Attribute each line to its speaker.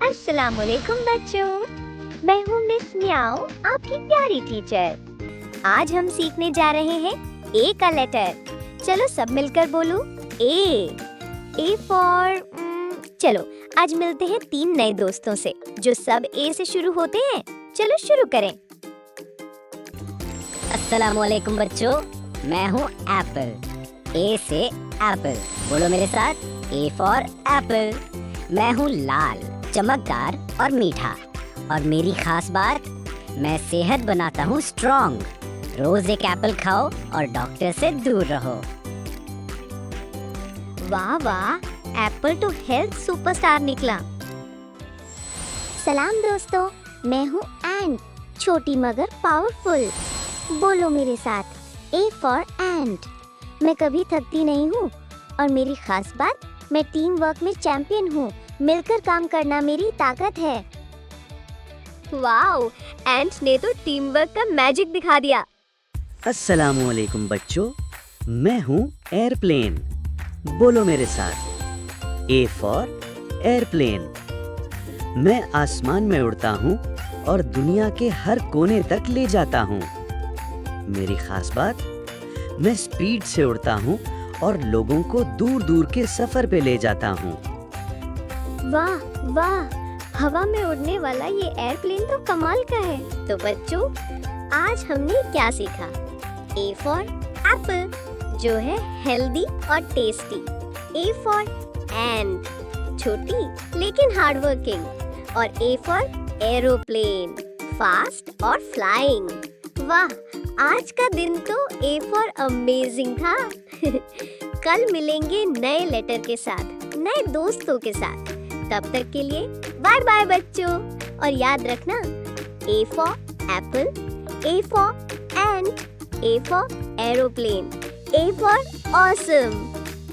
Speaker 1: अस्सलामुअलैकुम बच्चों, मैं हूँ मिस म्याऊ, आपकी प्यारी टीचर। आज हम सीखने जा रहे हैं ए का लेटर। चलो सब मिलकर बोलो ए फॉर चलो आज मिलते हैं 3 नए दोस्तों से जो सब ए से शुरू होते हैं। चलो शुरू करें।
Speaker 2: अस्सलामुअलैकुम बच्चों, मैं हूँ एप्पल। ए से एप्पल, बोलो मेरे साथ, ए फॉर एप्पल। मैं हूँ लाल, चमकदार और मीठा, और मेरी खास बात, मैं सेहत बनाता हूँ स्ट्रॉन्ग। रोज एक एप्पल खाओ और डॉक्टर से दूर रहो।
Speaker 1: वाह वाह, एप्पल तो हेल्थ सुपरस्टार निकला। सलाम दोस्तों, मैं हूँ एंट, छोटी मगर पावरफुल। बोलो मेरे साथ, ए फॉर एंट। मैं कभी थकती नहीं हूँ और मेरी खास बात, मैं टीम वर्क में चैंपियन हूँ। मिलकर काम करना मेरी ताकत है। वाओ, एंट ने तो टीम वर्क का मैजिक दिखा दिया।
Speaker 3: अस्सलामुअलैकुम बच्चों, मैं हूँ एयरप्लेन। बोलो मेरे साथ, ए फॉर एयरप्लेन। मैं आसमान में उड़ता हूँ और दुनिया के हर कोने तक ले जाता हूँ। मेरी खास बात, मैं स्पीड से उड़ता हूँ और लोगों को दूर दूर के सफर पे ले जाता हूँ।
Speaker 1: वाह वाह, हवा में उड़ने वाला ये एयरप्लेन तो कमाल का है। तो बच्चों, आज हमने क्या सीखा? ए फॉर एप्पल, जो है हेल्दी और टेस्टी। ए फॉर एंट, छोटी लेकिन हार्ड वर्किंग। और ए फॉर एरोप्लेन, फास्ट और फ्लाइंग। वाह, आज का दिन तो ए फॉर अमेजिंग था। कल मिलेंगे नए लेटर के साथ, नए दोस्तों के साथ। तब तक के लिए बाय बाय बच्चों। और याद रखना, A for Apple, A for ant, A for aeroplane, A for awesome.